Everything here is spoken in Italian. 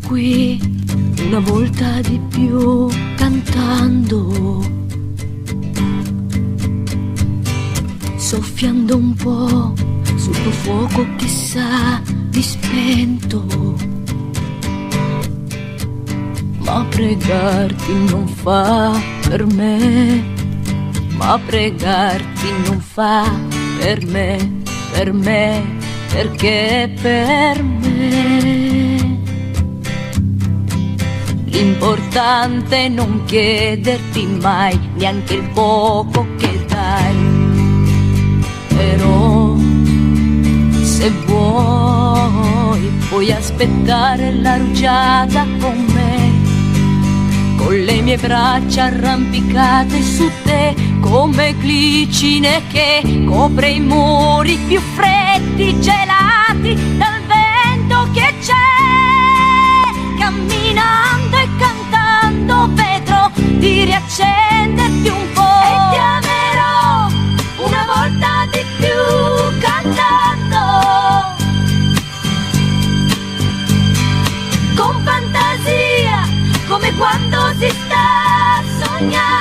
qui una volta di più cantando, soffiando un po' sul tuo fuoco che sa di spento. Ma pregarti non fa per me, ma pregarti non fa per me, perché per me l'importante è non chiederti mai neanche il poco che dai. Però se vuoi puoi aspettare la rugiada con me, con le mie braccia arrampicate su te, come glicine che copre i muri più freddi, gelati dal vento che c'è. Camminando e cantando vedrò di riaccenderti un po', e ti amerò una volta di più cantando, con fantasia, come quando si sta sognando.